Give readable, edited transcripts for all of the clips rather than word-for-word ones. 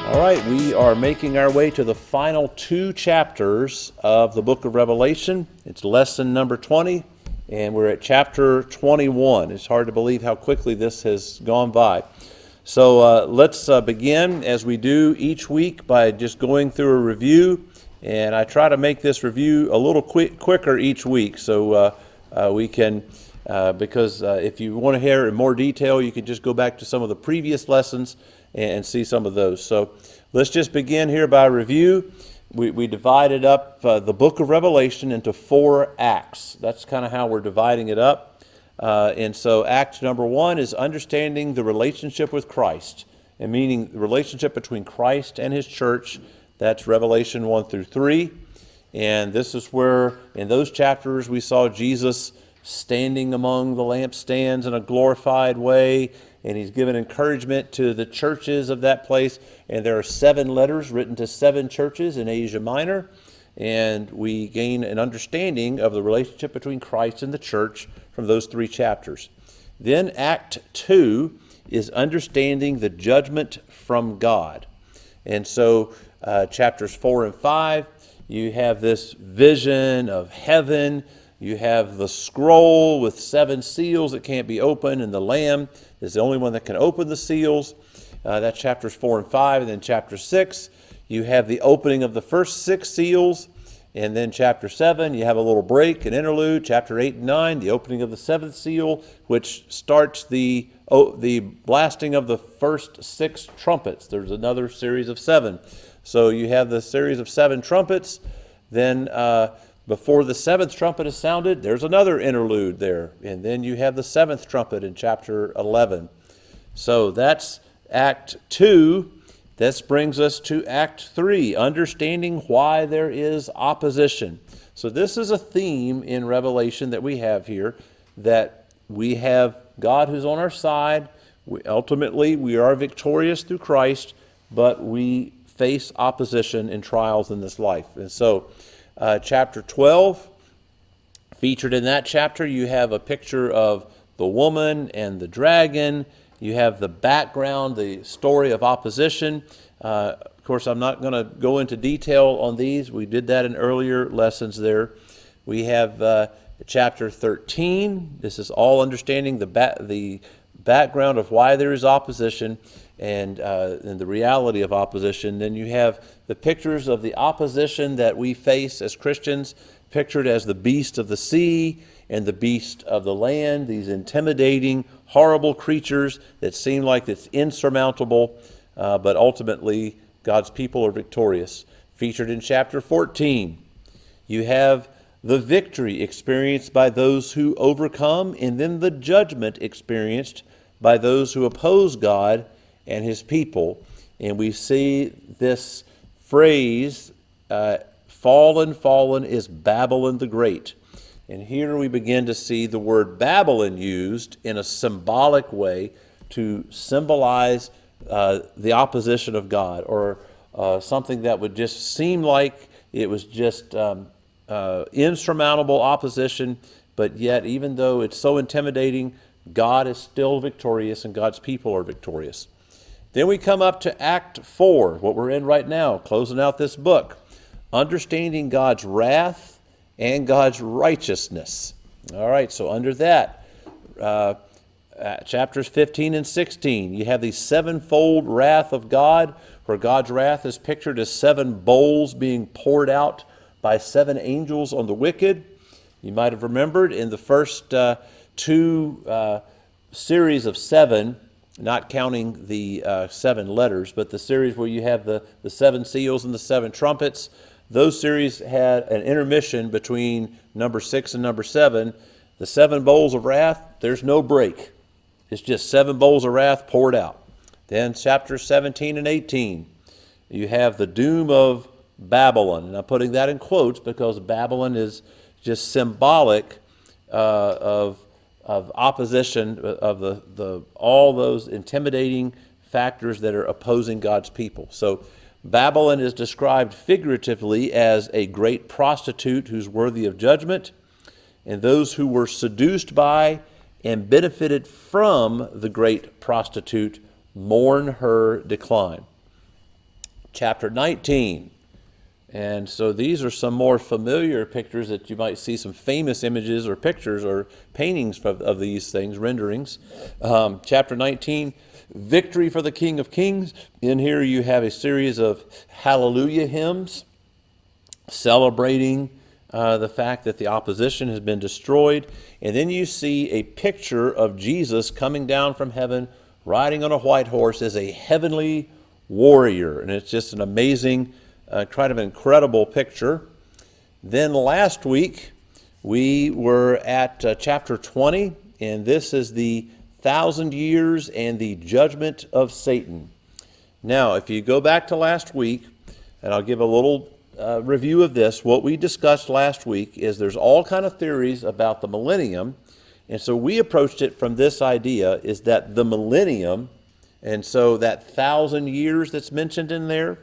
All right, we are making our way to the final two chapters of the book of Revelation. It's lesson number 20, and we're at chapter 21. It's hard to believe how quickly this has gone by. So let's begin, as we do each week, by just going through a review. And I try to make this review a little quicker each week, so we can, because if you want to hear in more detail, you can just go back to some of the previous lessons and see some of those. So let's just begin here by review. We divided up the book of Revelation into 4 acts. That's kind of how we're dividing it up. And so act number 1 is understanding the relationship with Christ, and meaning the relationship between Christ and his church. That's Revelation 1 through 3. And this is where, in those chapters, we saw Jesus standing among the lampstands in a glorified way, and he's given encouragement to the churches of that place. And there are 7 letters written to 7 churches in Asia Minor, and we gain an understanding of the relationship between Christ and the church from those 3 chapters. Then Act 2 is understanding the judgment from God. And so chapters 4 and 5, you have this vision of heaven. You have the scroll with 7 seals that can't be opened, and the Lamb is the only one that can open the seals. That's chapters 4 and 5. And then chapter 6, you have the opening of the first 6 seals. And then chapter 7, you have a little break, an interlude. Chapter 8 and 9, the opening of the 7th seal, which starts the blasting of the first 6 trumpets. There's another series of 7. So you have the series of 7 trumpets. Then before the 7th trumpet is sounded, there's another interlude there. And then you have the 7th trumpet in chapter 11. So that's Act 2. This brings us to Act 3, understanding why there is opposition. So this is a theme in Revelation that we have here, that we have God who's on our side. Ultimately, we are victorious through Christ, but we face opposition and trials in this life. And so chapter 12, featured in that chapter, you have a picture of the woman and the dragon. You have the background, the story of opposition. Of course, I'm not going to go into detail on these. We did that in earlier lessons there. We have chapter 13. This is all understanding the background of why there is opposition and the reality of opposition. Then you have the pictures of the opposition that we face as Christians, pictured as the beast of the sea and the beast of the land, these intimidating, horrible creatures that seem like it's insurmountable, but ultimately God's people are victorious. Featured in chapter 14, you have the victory experienced by those who overcome, and then the judgment experienced by those who oppose God and his people. And we see this phrase, fallen, fallen is Babylon the Great. And here we begin to see the word Babylon used in a symbolic way to symbolize the opposition of God, or something that would just seem like it was just insurmountable opposition, but yet even though it's so intimidating, God is still victorious and God's people are victorious. Then we come up to Act 4, what we're in right now, closing out this book, understanding God's wrath and God's righteousness. All right, so under that, chapters 15 and 16, you have the 7-fold wrath of God, where God's wrath is pictured as 7 bowls being poured out by 7 angels on the wicked. You might have remembered in the first 2 series of 7, not counting the 7 letters, but the series where you have the 7 seals and the 7 trumpets, those series had an intermission between number 6 and number 7. The 7 bowls of wrath, there's no break. It's just 7 bowls of wrath poured out. Then chapters 17 and 18, you have the doom of Babylon. And I'm putting that in quotes because Babylon is just symbolic of opposition, of all those intimidating factors that are opposing God's people. So Babylon is described figuratively as a great prostitute who's worthy of judgment, and those who were seduced by and benefited from the great prostitute mourn her decline. chapter 19. And so these are some more familiar pictures that you might see, some famous images or pictures or paintings of these things, renderings. Chapter 19, victory for the King of Kings. In here you have a series of hallelujah hymns celebrating the fact that the opposition has been destroyed. And then you see a picture of Jesus coming down from heaven, riding on a white horse as a heavenly warrior. And it's just an amazing, kind of incredible picture. Then last week, we were at chapter 20, and this is the 1,000 years and the judgment of Satan. Now, if you go back to last week, and I'll give a little review of this, what we discussed last week is there's all kind of theories about the millennium, and so we approached it from this idea is that the millennium, and so that 1,000 years that's mentioned in there,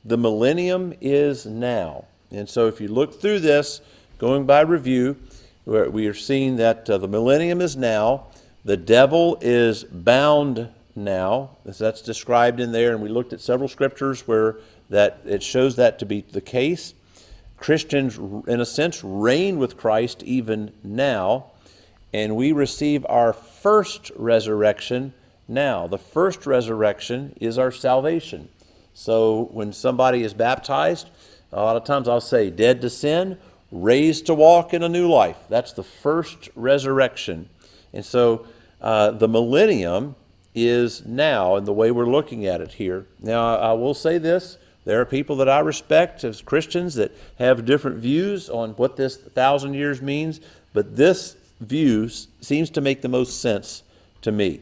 the millennium is now. And so if you look through this, going by review, we are seeing that the millennium is now, the devil is bound now, as that's described in there, and we looked at several scriptures where that it shows that to be the case. Christians, in a sense, reign with Christ even now, and we receive our first resurrection now. The first resurrection is our salvation. So when somebody is baptized, a lot of times I'll say dead to sin, raised to walk in a new life. That's the first resurrection. And so the millennium is now, and the way we're looking at it here. Now, I will say this. There are people that I respect as Christians that have different views on what this 1,000 years means, but this view seems to make the most sense to me.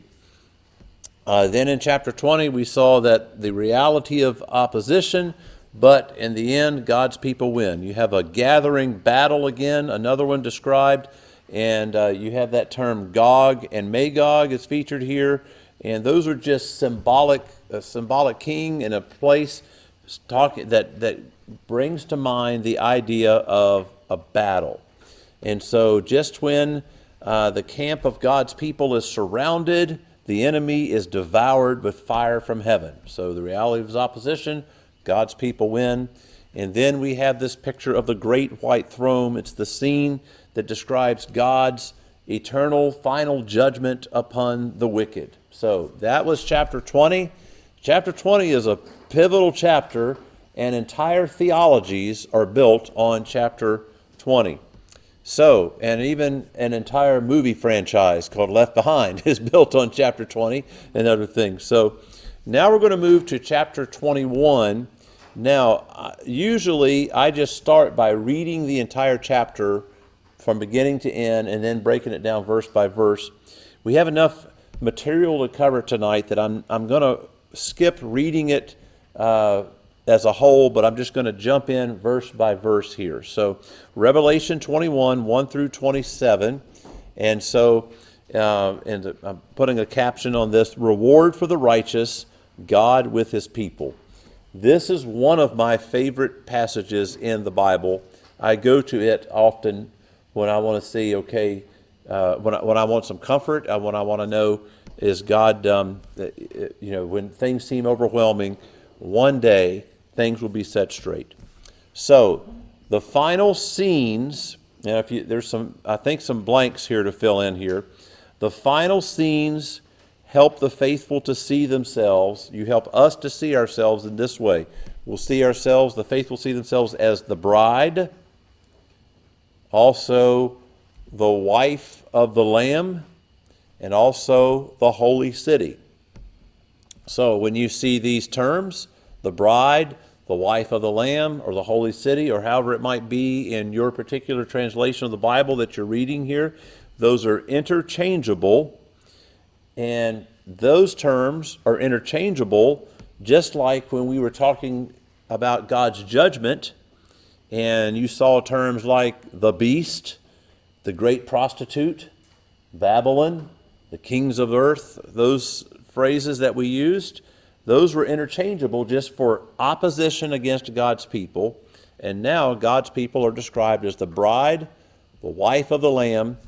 Then in chapter 20, we saw that the reality of opposition, but in the end, God's people win. You have a gathering battle again, another one described, and you have that term Gog and Magog is featured here, and those are just symbolic, a symbolic king in a place that brings to mind the idea of a battle. And so just when the camp of God's people is surrounded, the enemy is devoured with fire from heaven. So the reality of his opposition, God's people win. And then we have this picture of the great white throne. It's the scene that describes God's eternal final judgment upon the wicked. So that was chapter 20. Chapter 20 is a pivotal chapter, and entire theologies are built on chapter 20. So, and even an entire movie franchise called Left Behind is built on chapter 20 and other things. So now we're going to move to chapter 21. Now, usually I just start by reading the entire chapter from beginning to end and then breaking it down verse by verse. We have enough material to cover tonight that I'm going to skip reading it as a whole, but I'm just going to jump in verse by verse here. So Revelation 21, 1 through 27. And so and I'm putting a caption on this, reward for the righteous, God with his people. This is one of my favorite passages in the Bible. I go to it often when I want to see, okay, when I want some comfort, when I want to know, is God, when things seem overwhelming, one day things will be set straight. So the final scenes, now there's some blanks here to fill in here. The final scenes help the faithful to see themselves. You help us to see ourselves in this way. We'll see ourselves, the faithful see themselves as the bride, also the wife of the Lamb, and also the holy city. So when you see these terms, the bride, the wife of the Lamb, or the holy city, or however it might be in your particular translation of the Bible that you're reading here, those are interchangeable, and those terms are interchangeable just like when we were talking about God's judgment, and you saw terms like the beast, the great prostitute, Babylon, the kings of earth, those phrases that we used, those were interchangeable just for opposition against God's people. And now God's people are described as the bride, the wife of the Lamb,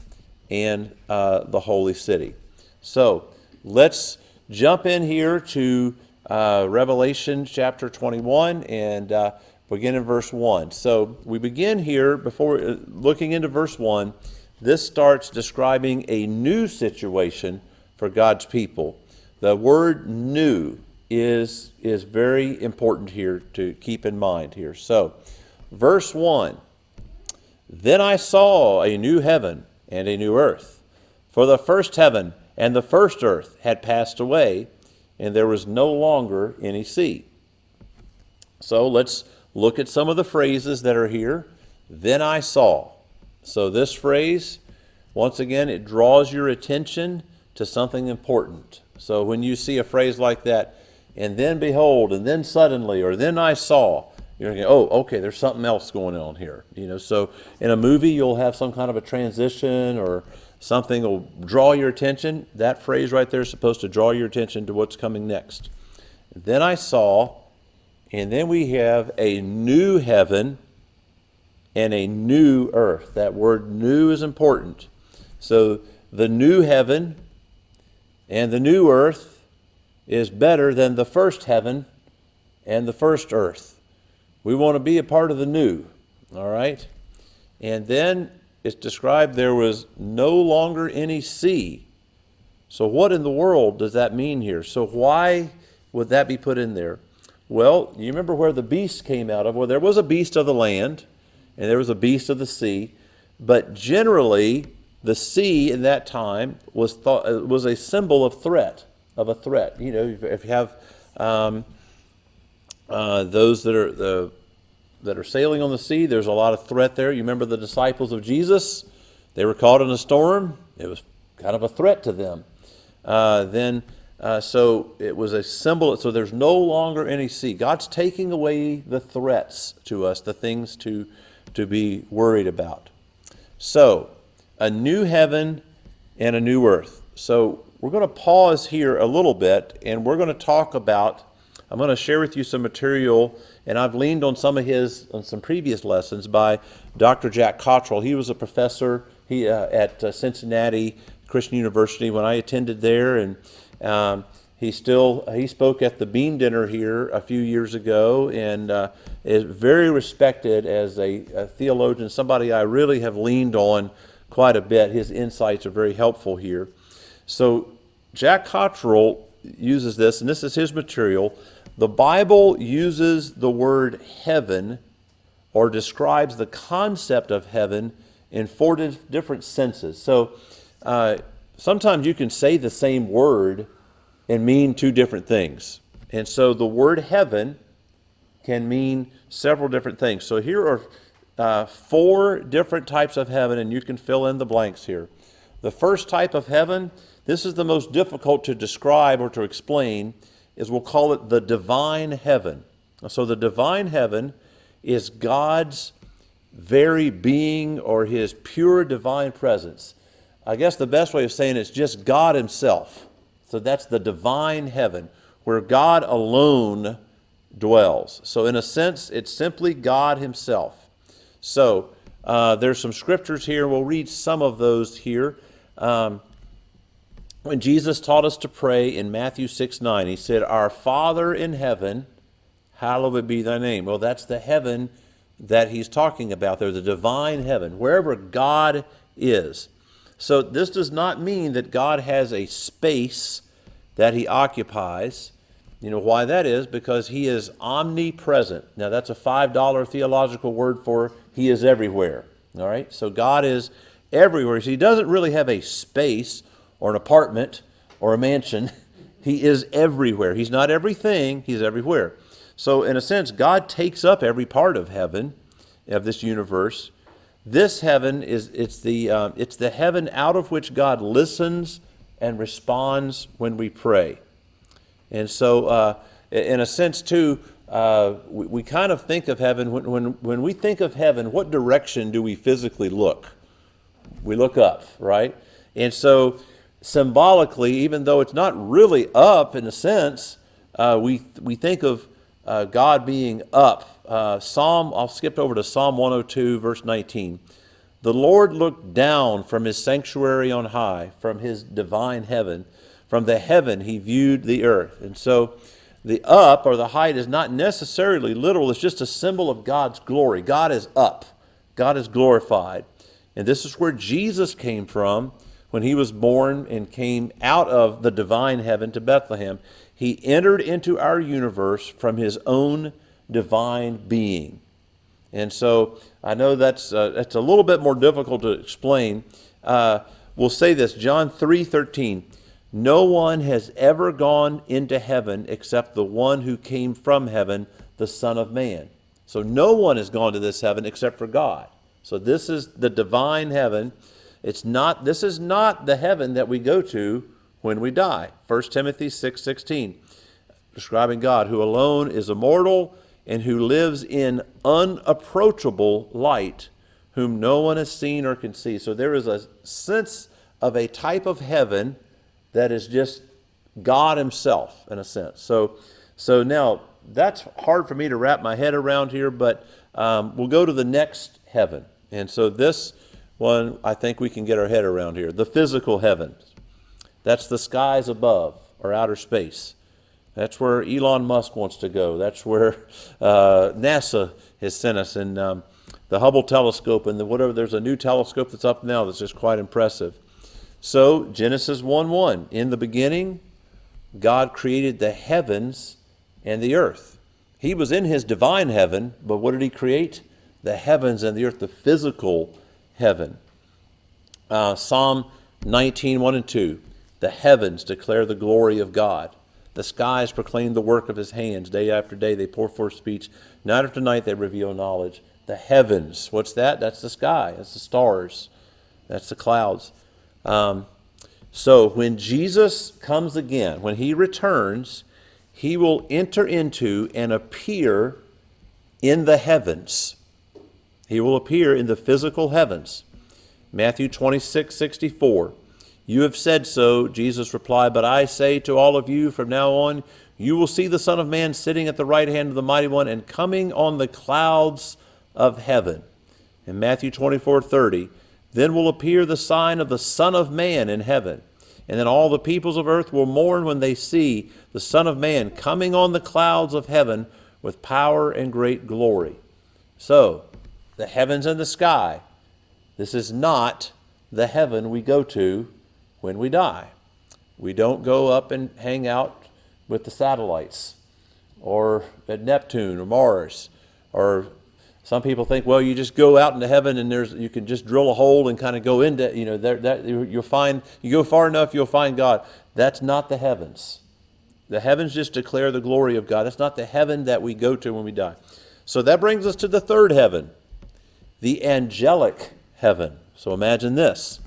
and the holy city. So let's jump in here to Revelation chapter 21 and begin in verse 1. So we begin here, before looking into verse 1, this starts describing a new situation for God's people. The word new is very important here to keep in mind here. So, verse 1, Then I saw a new heaven and a new earth, for the first heaven and the first earth had passed away, and there was no longer any sea. So let's look at some of the phrases that are here. Then I saw. So this phrase, once again, it draws your attention to something important. So when you see a phrase like that, and then behold, and then suddenly, or then I saw, you're going, oh, okay, there's something else going on here. So in a movie, you'll have some kind of a transition or something will draw your attention. That phrase right there is supposed to draw your attention to what's coming next. Then I saw, and then we have a new heaven and a new earth. That word new is important. So the new heaven and the new earth is better than the first heaven and the first earth. We want to be a part of the new, all right? And then it's described there was no longer any sea. So what in the world does that mean here? So why would that be put in there? Well, you remember where the beast came out of? Well, there was a beast of the land, and there was a beast of the sea, but generally the sea in that time was a symbol of a threat. If you have those that are sailing on the sea, there's a lot of threat there. You remember the disciples of Jesus? They were caught in a storm. It was kind of a threat to them. So it was a symbol. So there's no longer any sea. God's taking away the threats to us, the things to be worried about. So a new heaven and a new earth. So we're going to pause here a little bit, and we're going to talk about, I'm going to share with you some material, and I've leaned on on some previous lessons by Dr. Jack Cottrell. He was a professor at Cincinnati Christian University when I attended there, and he spoke at the Bean Dinner here a few years ago, and is very respected as a theologian, somebody I really have leaned on quite a bit. His insights are very helpful here. So Jack Cottrell uses this, and this is his material. The Bible uses the word heaven, or describes the concept of heaven, in four different senses. So sometimes you can say the same word and mean two different things. And so the word heaven can mean several different things. So here are four different types of heaven, and you can fill in the blanks here. The first type of heaven, this is the most difficult to describe or to explain, is we'll call it the divine heaven. So the divine heaven is God's very being, or his pure divine presence. I guess the best way of saying it is just God himself. So that's the divine heaven, where God alone dwells. So in a sense, it's simply God himself. So there's some scriptures here. We'll read some of those here. When Jesus taught us to pray in Matthew 6:9, he said, "Our Father in heaven, hallowed be thy name." Well, that's the heaven that he's talking about there, the divine heaven, wherever God is. So this does not mean that God has a space that he occupies. You know why that is? Because he is omnipresent. Now that's a $5 theological word for he is everywhere. All right? So God is everywhere. So he doesn't really have a space or an apartment or a mansion. He is everywhere. He's not everything, he's everywhere. So in a sense, God takes up every part of heaven, of this universe. This heaven it's the heaven out of which God listens and responds when we pray. And so in a sense too, we kind of think of heaven, when we think of heaven, what direction do we physically look? We look up, right? And so symbolically, even though it's not really up in a sense, we think of God being up. I'll skip over to Psalm 102, verse 19. The Lord looked down from his sanctuary on high, from his divine heaven. From the heaven he viewed the earth. And so The up or the height is not necessarily literal. It's just a symbol of God's glory. God is up. God is glorified. And this is where Jesus came from when he was born and came out of the divine heaven to Bethlehem. He entered into our universe from his own divine being. And so I know that's a little bit more difficult to explain. We'll say this, John 3:13. No one has ever gone into heaven except the one who came from heaven, the Son of Man. So no one has gone to this heaven except for God. So this is the divine heaven. This is not the heaven that we go to when we die. 1 Timothy 6:16, describing God, who alone is immortal and who lives in unapproachable light, whom no one has seen or can see. So there is a sense of a type of heaven that is just God himself, in a sense. So now, that's hard for me to wrap my head around here, but we'll go to the next heaven. And so this one, I think we can get our head around here. The physical heavens. That's the skies above, or outer space. That's where Elon Musk wants to go. That's where NASA has sent us. And the Hubble telescope and there's a new telescope that's up now that's just quite impressive. So Genesis 1:1, in the beginning, God created the heavens and the earth. He was in his divine heaven, but what did he create? The heavens and the earth, the physical heaven. Psalm 19:1 and 2, the heavens declare the glory of God. The skies proclaim the work of his hands. Day after day they pour forth speech. Night after night they reveal knowledge. The heavens, what's that? That's the sky. That's the stars. That's the clouds. So when Jesus comes again, when he returns, he will enter into and appear in the heavens. He will appear in the physical heavens. Matthew 26:64. You have said so, Jesus replied, but I say to all of you, from now on, you will see the Son of Man sitting at the right hand of the Mighty One and coming on the clouds of heaven. In Matthew 24:30, then will appear the sign of the Son of Man in heaven. And then all the peoples of earth will mourn when they see the Son of Man coming on the clouds of heaven with power and great glory. So, the heavens and the sky, this is not the heaven we go to when we die. We don't go up and hang out with the satellites or at Neptune or Mars. Or some people think, well, you just go out into heaven and you can just drill a hole and kind of go into, you'll find, you go far enough, you'll find God. That's not the heavens. The heavens just declare the glory of God. That's not the heaven that we go to when we die. So that brings us to the third heaven, the angelic heaven. So imagine this.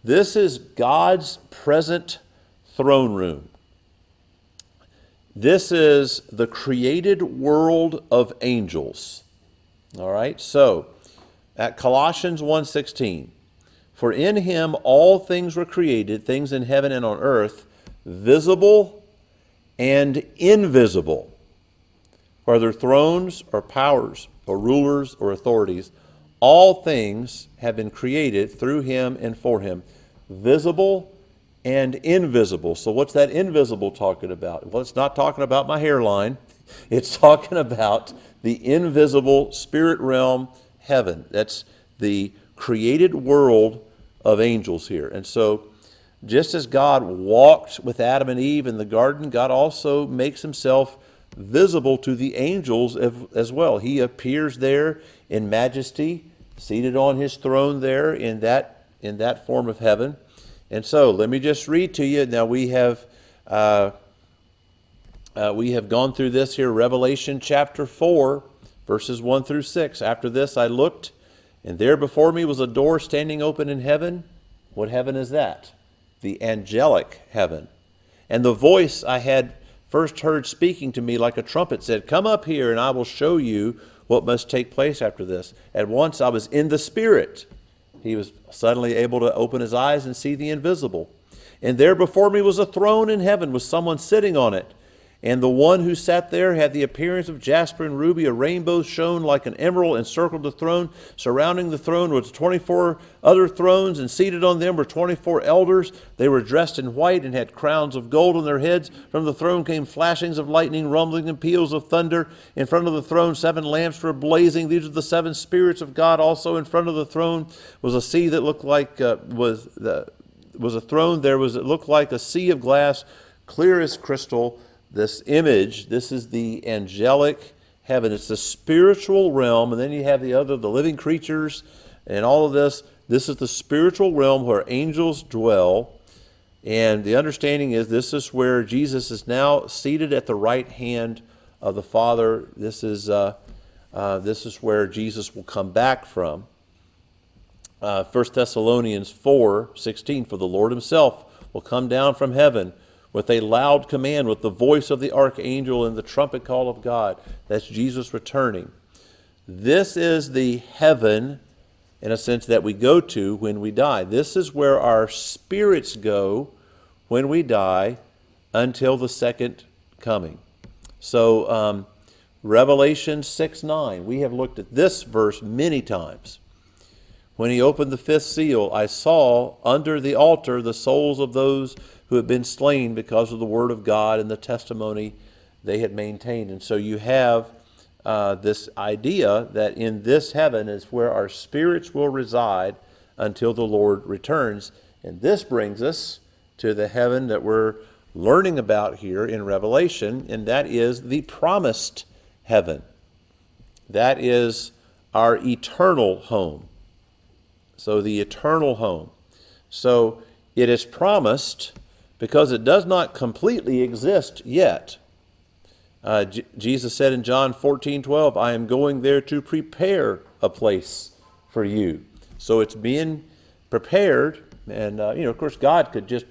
This is God's present throne room. This is the created world of angels. All right, so at Colossians 1:16, for in him all things were created, things in heaven and on earth, visible and invisible, whether thrones or powers or rulers or authorities, all things have been created through him and for him, visible and invisible. So what's that invisible talking about? Well, it's not talking about my hairline. It's talking about the invisible spirit realm heaven. That's the created world of angels here. And so just as God walked with Adam and Eve in the garden, God also makes himself visible to the angels as well. He appears there in majesty, seated on his throne there in that form of heaven. And so let me just read to you. Now we have gone through this here, Revelation chapter 4, verses 1 through 6. After this I looked, and there before me was a door standing open in heaven. What heaven is that? The angelic heaven. And the voice I had first heard speaking to me like a trumpet said, come up here and I will show you what must take place after this. At once I was in the Spirit. He was suddenly able to open his eyes and see the invisible. And there before me was a throne in heaven with someone sitting on it. And the one who sat there had the appearance of jasper and ruby. A rainbow shone like an emerald encircled the throne. Surrounding the throne was 24 other thrones, and seated on them were 24 elders. They were dressed in white and had crowns of gold on their heads. From the throne came flashings of lightning, rumbling, and peals of thunder. In front of the throne 7 lamps were blazing. These are the 7 spirits of God. Also in front of the throne was a sea that looked like was a throne. There was, it looked like a sea of glass, clear as crystal. This image, this is the angelic heaven. It's the spiritual realm, and then you have the living creatures and all of this. This is the spiritual realm where angels dwell. And the understanding is this is where Jesus is now seated at the right hand of the Father. This is where Jesus will come back from. 1 Thessalonians 4:16, for the Lord himself will come down from heaven with a loud command, with the voice of the archangel and the trumpet call of God. That's Jesus returning. This is the heaven, in a sense, that we go to when we die. This is where our spirits go when we die until the second coming. So Revelation 6:9, we have looked at this verse many times. When he opened the 5th seal, I saw under the altar the souls of those who had been slain because of the word of God and the testimony they had maintained. And so you have this idea that in this heaven is where our spirits will reside until the Lord returns. And this brings us to the heaven that we're learning about here in Revelation, and that is the promised heaven. That is our eternal home. So the eternal home. So it is promised because it does not completely exist yet. Jesus said in John 14:12, I am going there to prepare a place for you. So it's being prepared, and of course God could just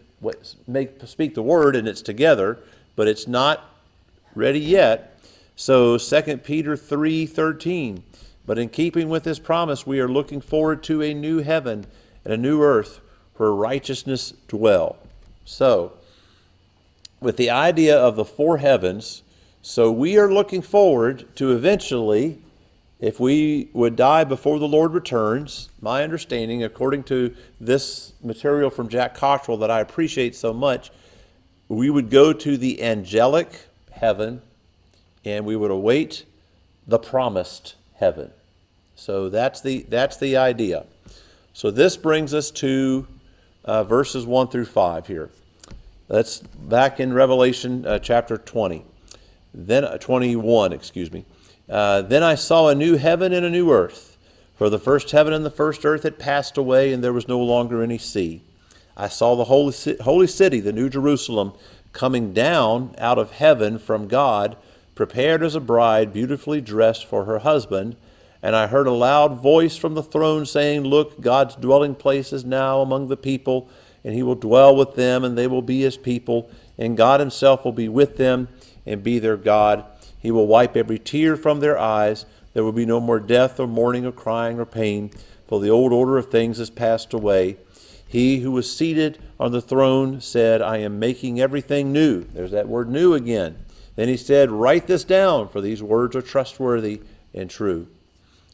speak the word and it's together, but it's not ready yet. So 2 Peter 3:13, but in keeping with this promise, we are looking forward to a new heaven and a new earth where righteousness dwell. So, with the idea of the 4 heavens, so we are looking forward to eventually, if we would die before the Lord returns, my understanding, according to this material from Jack Cottrell that I appreciate so much, we would go to the angelic heaven and we would await the promised heaven. So that's the idea. So this brings us to verses 1 through 5 here. That's back in Revelation chapter 20. Then 21, excuse me. Then I saw a new heaven and a new earth, for the first heaven and the first earth had passed away, and there was no longer any sea. I saw the holy city, the New Jerusalem, coming down out of heaven from God, prepared as a bride, beautifully dressed for her husband. And I heard a loud voice from the throne saying, look, God's dwelling place is now among the people, and he will dwell with them, and they will be his people, and God himself will be with them and be their God. He will wipe every tear from their eyes. There will be no more death or mourning or crying or pain, for the old order of things has passed away. He who was seated on the throne said, I am making everything new. There's that word new again. Then he said, write this down, for these words are trustworthy and true.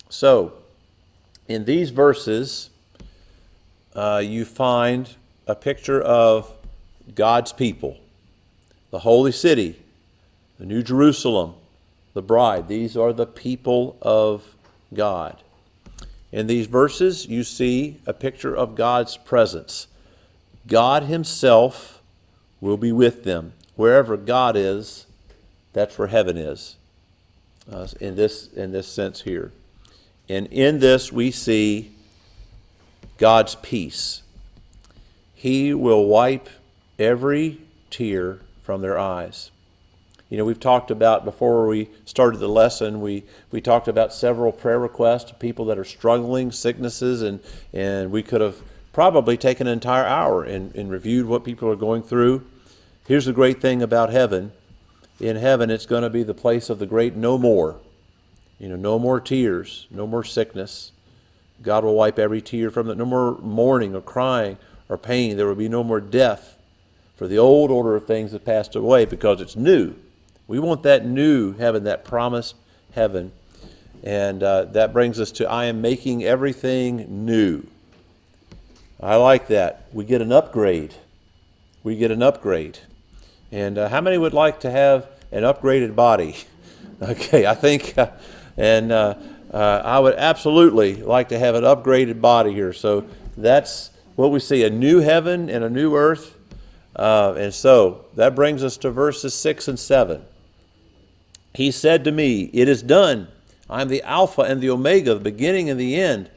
So, in these verses, you find a picture of God's people, the holy city, the New Jerusalem, the bride. These are the people of God. In these verses, you see a picture of God's presence. God himself will be with them. Wherever God is, that's where heaven is, in this sense here. And in this we see God's peace. He will wipe every tear from their eyes. We've talked about, before we started the lesson, we talked about several prayer requests, people that are struggling, sicknesses, and we could have probably taken an entire hour and reviewed what people are going through. Here's the great thing about heaven. In heaven, it's going to be the place of the great no more. No more tears, no more sickness. God will wipe every tear from it. No more mourning or crying or pain. There will be no more death. For the old order of things has passed away, because it's new. We want that new heaven, that promised heaven. And that brings us to, I am making everything new. I like that. We get an upgrade. We get an upgrade. And how many would like to have an upgraded body? Okay, I think, I would absolutely like to have an upgraded body here. So that's what we see, a new heaven and a new earth. And so that brings us to verses 6 and 7. He said to me, it is done. I am the Alpha and the Omega, the beginning and the end.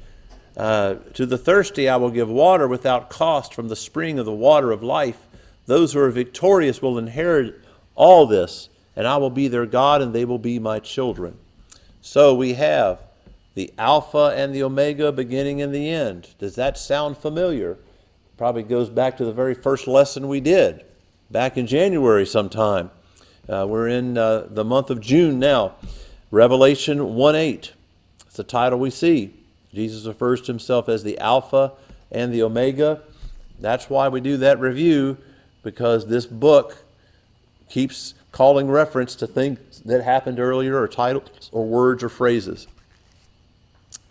To the thirsty I will give water without cost from the spring of the water of life. Those who are victorious will inherit all this, and I will be their God, and they will be my children. So we have the Alpha and the Omega, beginning and the end. Does that sound familiar? Probably goes back to the very first lesson we did back in January sometime. We're in the month of June now. Revelation 1:8. It's the title we see. Jesus refers to himself as the Alpha and the Omega. That's why we do that review, because this book keeps calling reference to things that happened earlier, or titles or words or phrases.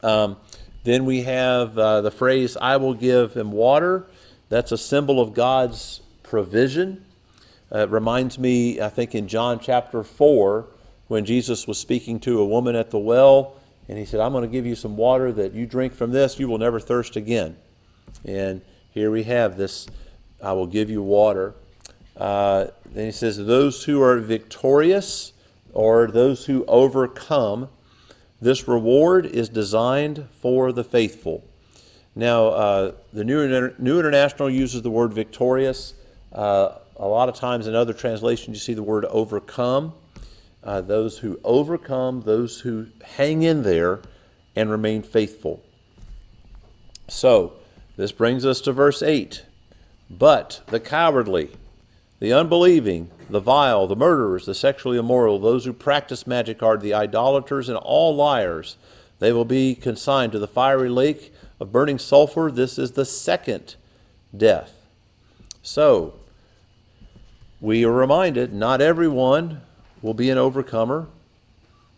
Then we have the phrase, I will give him water. That's a symbol of God's provision. It reminds me, I think, in John chapter 4, when Jesus was speaking to a woman at the well, and he said, I'm going to give you some water that you drink from this, you will never thirst again. And here we have this, I will give you water. Then he says, those who are victorious, or those who overcome, this reward is designed for the faithful. Now, the New International uses the word victorious. A lot of times in other translations you see the word overcome. Those who overcome, those who hang in there and remain faithful. So, this brings us to verse 8. But the cowardly, the unbelieving, the vile, the murderers, the sexually immoral, those who practice magic art, the idolaters, and all liars, they will be consigned to the fiery lake of burning sulfur. This is the second death. So, we are reminded not everyone will be an overcomer,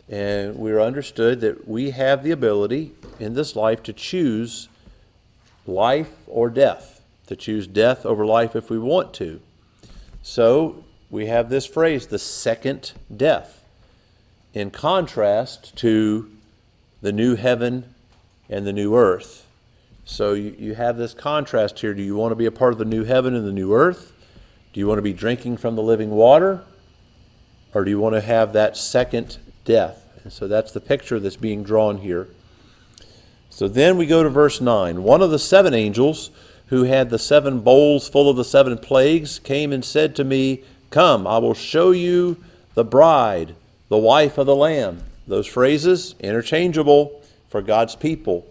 and we are understood that we have the ability in this life to choose life or death, to choose death over life if we want to. So we have this phrase, the second death, in contrast to the new heaven and the new earth. So you have this contrast here. Do you want to be a part of the new heaven and the new earth? Do you want to be drinking from the living water? Or do you want to have that second death? And so that's the picture that's being drawn here. So then we go to verse 9. One of the 7 angels who had the 7 bowls full of the 7 plagues came and said to me, come, I will show you the bride, the wife of the Lamb. Those phrases, interchangeable for God's people.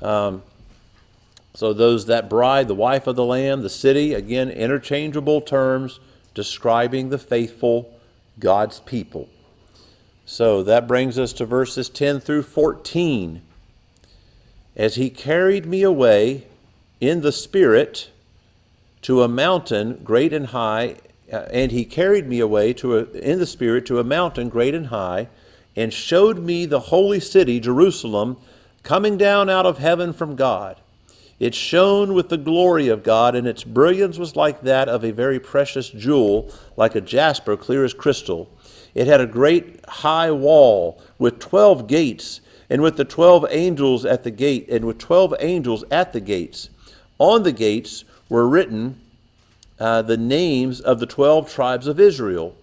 So that bride, the wife of the Lamb, the city, again, interchangeable terms describing the faithful God's people. So that brings us to verses 10 through 14. As he carried me away in the Spirit to a mountain great and high, and he carried me away in the Spirit to a mountain great and high, and showed me the holy city, Jerusalem, coming down out of heaven from God. It shone with the glory of God, and its brilliance was like that of a very precious jewel, like a jasper, clear as crystal. It had a great high wall with 12 gates, and with the 12 angels at the gate, and with 12 angels at the gates. On the gates were written the names of the 12 tribes of Israel.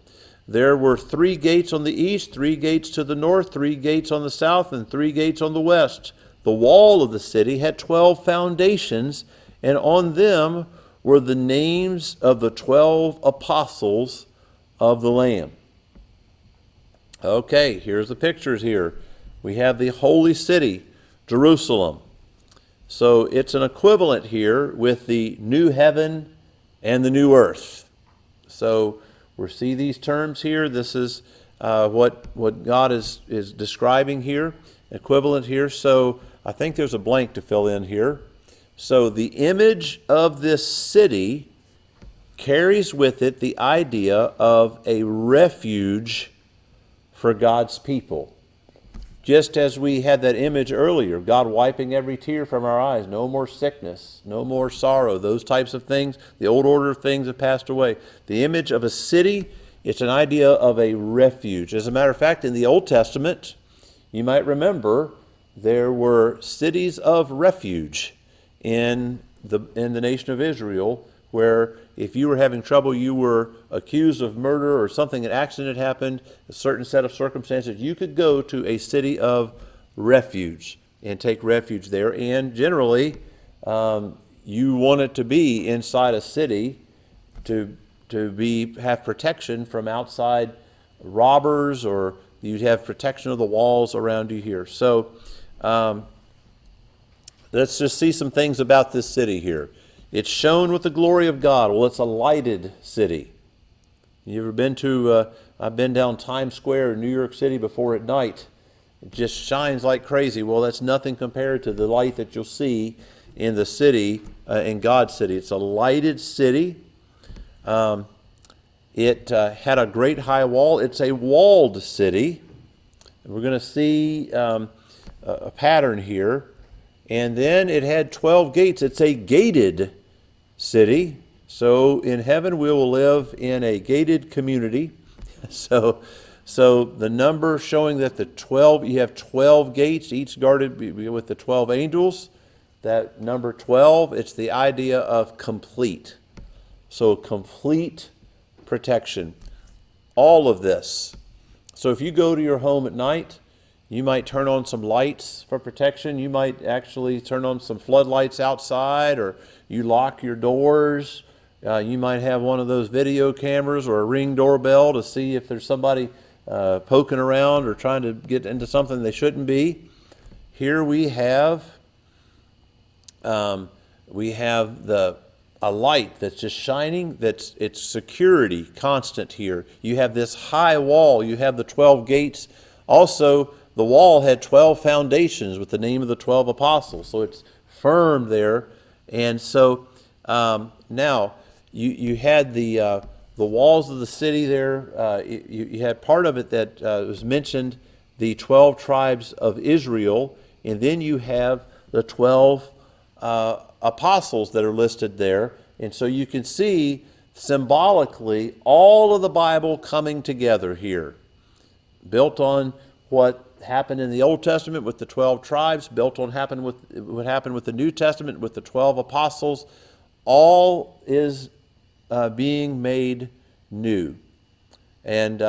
There were 3 gates on the east, 3 gates to the north, 3 gates on the south, and 3 gates on the west. The wall of the city had 12 foundations, and on them were the names of the 12 apostles of the Lamb. Okay, here's the pictures here. We have the holy city, Jerusalem. So it's an equivalent here with the new heaven and the new earth. So we see these terms here. This is what God is describing here, equivalent here. So I think there's a blank to fill in here. So the image of this city carries with it the idea of a refuge for God's people. Just as we had that image earlier, God wiping every tear from our eyes, no more sickness, no more sorrow, those types of things, the old order of things have passed away. The image of a city, it's an idea of a refuge. As a matter of fact, in the Old Testament, you might remember there were cities of refuge in the nation of Israel, where if you were having trouble, you were accused of murder or something, an accident had happened, a certain set of circumstances, you could go to a city of refuge and take refuge there. And generally, you wanted to be inside a city to have protection from outside robbers, or you'd have protection of the walls around you here. So let's just see some things about this city here. It's shown with the glory of God. Well, it's a lighted city. You ever been to, I've been down Times Square in New York City before at night. It just shines like crazy. Well, that's nothing compared to the light that you'll see in the city, in God's city. It's a lighted city. It had a great high wall. It's a walled city. We're going to see a pattern here. And then it had 12 gates. It's a gated city. So in heaven we will live in a gated community. So the number showing that you have 12 gates, each guarded with the 12 angels. That number 12, it's the idea of complete. So complete protection. All of this. So if you go to your home at night, you might turn on some lights for protection. You might actually turn on some floodlights outside, or you lock your doors. You might have one of those video cameras or a Ring doorbell to see if there's somebody poking around or trying to get into something they shouldn't be. Here we have a light that's just shining. It's security constant here. You have this high wall. You have the 12 gates. Also, the wall had 12 foundations with the name of the 12 apostles, so it's firm there. And so now you had the walls of the city there. You had part of it that was mentioned, the 12 tribes of Israel, and then you have the 12 apostles that are listed there. And so you can see symbolically all of the Bible coming together here, built on what happened in the Old Testament with the 12 tribes, built on what happened with the New Testament with the 12 apostles. All is being made new. And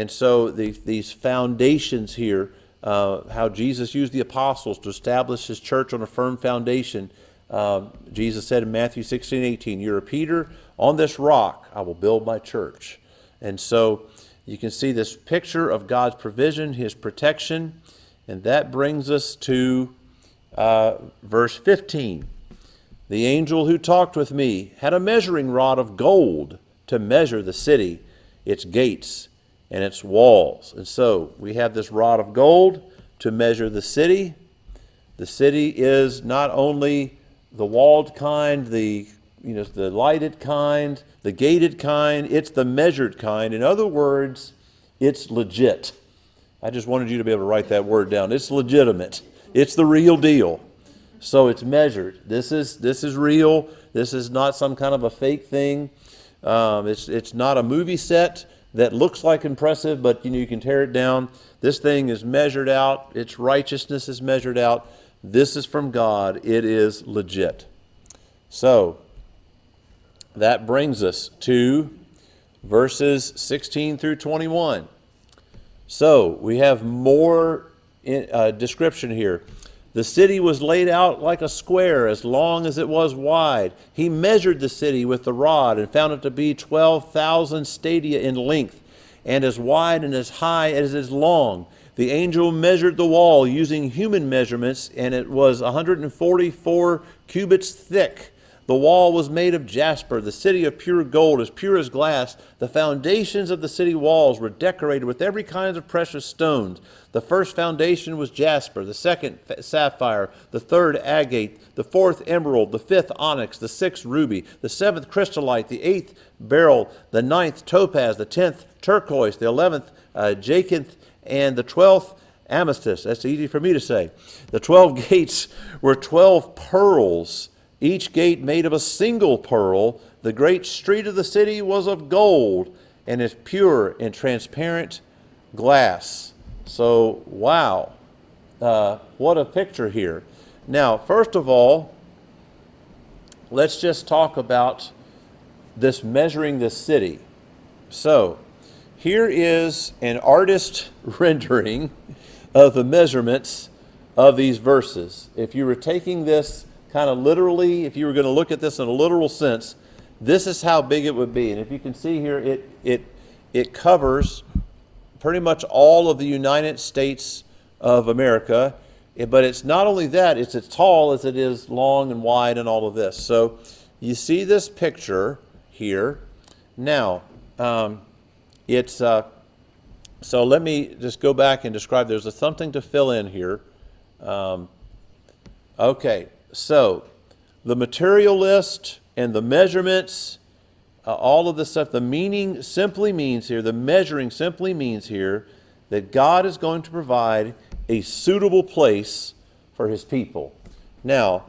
so these foundations here, how Jesus used the apostles to establish his church on a firm foundation. Jesus said in Matthew 16:18, "You're a Peter, on this rock I will build my church." And so you can see this picture of God's provision, his protection, and that brings us to verse 15. "The angel who talked with me had a measuring rod of gold to measure the city, its gates, and its walls." And so we have this rod of gold to measure the city. The city is not only the walled kind, the lighted kind, the gated kind, it's the measured kind. In other words, it's legit. I just wanted you to be able to write that word down. It's legitimate. It's the real deal. So it's measured. This is real. This is not some kind of a fake thing. It's not a movie set that looks like impressive, but you can tear it down. This thing is measured out. Its righteousness is measured out. This is from God. It is legit. So that brings us to verses 16 through 21. So we have more description here. "The city was laid out like a square, as long as it was wide. He measured the city with the rod and found it to be 12,000 stadia in length, and as wide and as high as it is long. The angel measured the wall using human measurements, and it was 144 cubits thick. The wall was made of jasper, the city of pure gold, as pure as glass. The foundations of the city walls were decorated with every kind of precious stones. The first foundation was jasper, the second sapphire, the third agate, the fourth emerald, the fifth onyx, the sixth ruby, the seventh chrysolite, the eighth beryl, the ninth topaz, the 10th turquoise, the 11th jacinth, and the 12th amethyst. That's easy for me to say. The 12 gates were 12 pearls, each gate made of a single pearl. The great street of the city was of gold and is pure and transparent glass. So, wow, what a picture here. Now, first of all, let's just talk about this measuring this city. So, here is an artist rendering of the measurements of these verses. If you were taking this kind of literally, if you were going to look at this in a literal sense, this is how big it would be. And if you can see here, it covers pretty much all of the United States of America. But it's not only that, it's as tall as it is long and wide and all of this. So you see this picture here. Now, so let me just go back and describe. There's something to fill in here. Okay, so the material list and the measurements, all of this stuff, the meaning simply means here, the measuring simply means here that God is going to provide a suitable place for his people. Now,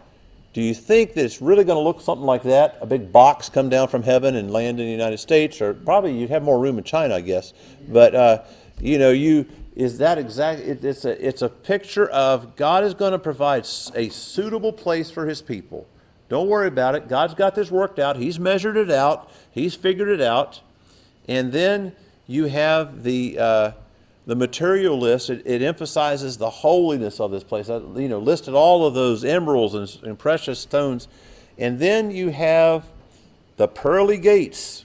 do you think that it's really going to look something like that? A big box come down from heaven and land in the United States? Or probably you'd have more room in China, I guess. But, is that exactly, it's a picture of God is going to provide a suitable place for his people. Don't worry about it. God's got this worked out. He's measured it out. He's figured it out. And then you have the material list. It emphasizes the holiness of this place. Listed all of those emeralds and precious stones. And then you have the pearly gates.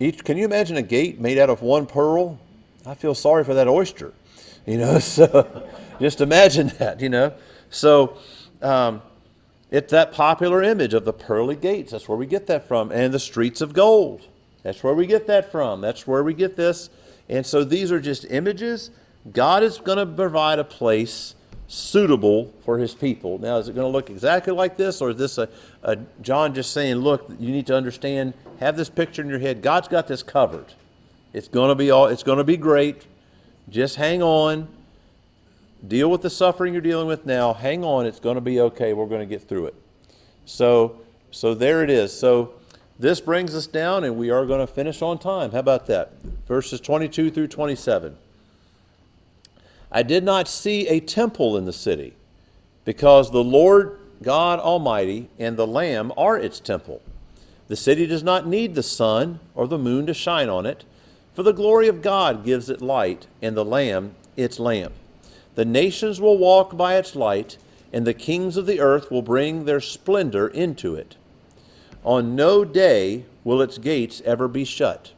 Can you imagine a gate made out of one pearl? I feel sorry for that oyster, so just imagine that, So it's that popular image of the pearly gates. That's where we get that from. And the streets of gold. That's where we get that from. That's where we get this. And so these are just images. God is going to provide a place suitable for his people. Now, is it going to look exactly like this? Or is this a John just saying, look, you need to understand, have this picture in your head. God's got this covered. It's going to be great. Just hang on. Deal with the suffering you're dealing with now. Hang on. It's going to be okay. We're going to get through it. So there it is. So this brings us down, and we are going to finish on time. How about that? Verses 22 through 27. I did not see a temple in the city, because the Lord God Almighty and the Lamb are its temple. The city does not need the sun or the moon to shine on it, for the glory of God gives it light, and the Lamb its lamp. The nations will walk by its light, and the kings of the earth will bring their splendor into it. On no day will its gates ever be shut,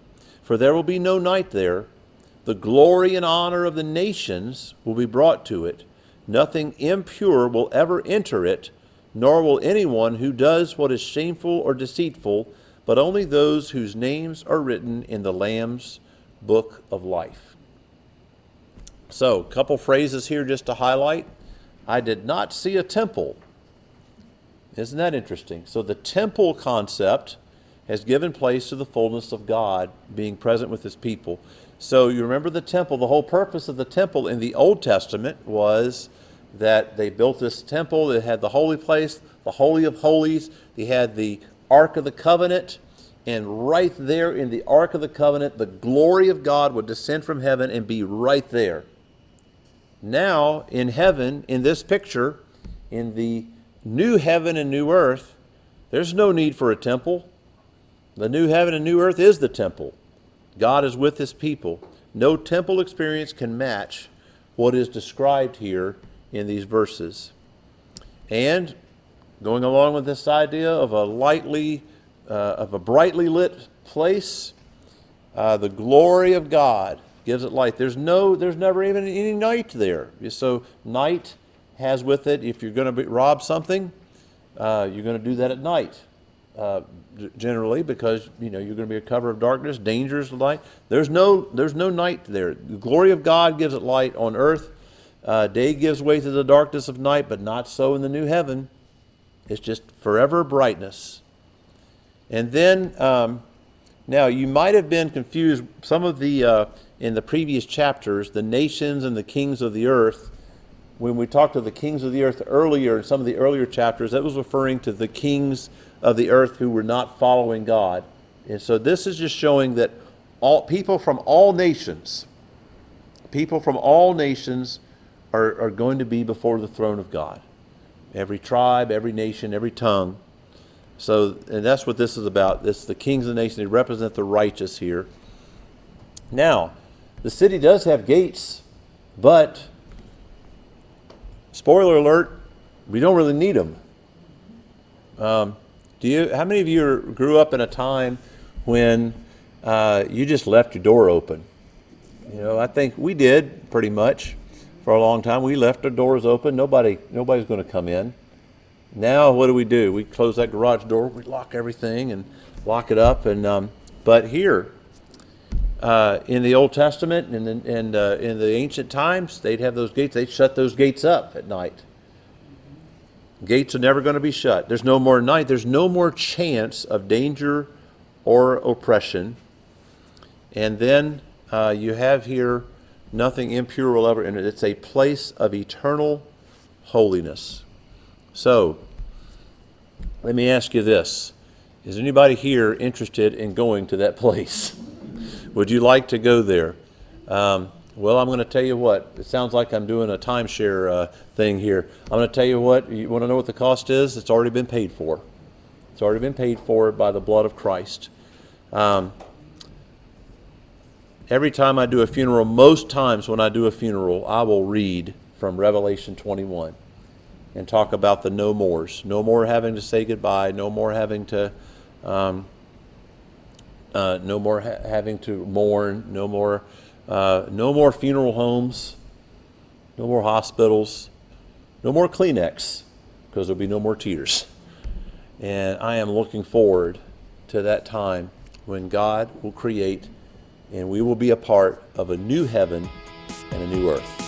for there will be no night there. The glory and honor of the nations will be brought to it. Nothing impure will ever enter it, nor will anyone who does what is shameful or deceitful, but only those whose names are written in the Lamb's book of life. So, a couple phrases here just to highlight. I did not see a temple. Isn't that interesting? So the temple concept has given place to the fullness of God being present with his people. So you remember the temple, the whole purpose of the temple in the Old Testament was that they built this temple that had the holy place, the Holy of Holies. They had the Ark of the Covenant. And right there in the Ark of the Covenant, the glory of God would descend from heaven and be right there. Now, in heaven, in this picture, in the new heaven and new earth, there's no need for a temple. The new heaven and new earth is the temple. God is with his people. No temple experience can match what is described here in these verses. And going along with this idea of a brightly lit place, the glory of God gives it light. There's never even any night there. So night has with it, if you're going to rob something, You're going to do that at night, generally, because you're going to be a cover of darkness, dangers of light. There's no night there. The glory of God gives it light on earth. Day gives way to the darkness of night, but not so in the new heaven. It's just forever brightness. And then, now you might have been confused. Some of the, in the previous chapters, the nations and the kings of the earth, when we talked of the kings of the earth earlier, in some of the earlier chapters, that was referring to the kings of the earth who were not following God. And so this is just showing that all people from all nations are going to be before the throne of God. Every tribe, every nation, every tongue. So, and that's what this is about. This the kings of the nation. They represent the righteous here. Now, the city does have gates, but spoiler alert, we don't really need them. How many of you grew up in a time when you just left your door open? I think we did pretty much for a long time. We left our doors open. Nobody's going to come in. Now what do? We close that garage door. We lock everything and lock it up. And but here, in the Old Testament and in the ancient times, they'd have those gates. They'd shut those gates up at night. Gates are never going to be shut. There's no more night. There's no more chance of danger or oppression. And then you have here nothing impure will ever enter. It's a place of eternal holiness. So, let me ask you this. Is anybody here interested in going to that place? Would you like to go there? Well, I'm going to tell you what. It sounds like I'm doing a timeshare thing here. I'm going to tell you what. You want to know what the cost is? It's already been paid for. It's already been paid for by the blood of Christ. Every time I do a funeral, most times when I do a funeral, I will read from Revelation 21 and talk about the no mores. No more having to say goodbye. No more having to, having to mourn. No more funeral homes. No more hospitals. No more Kleenex, because there'll be no more tears. And I am looking forward to that time when God will create and we will be a part of a new heaven and a new earth.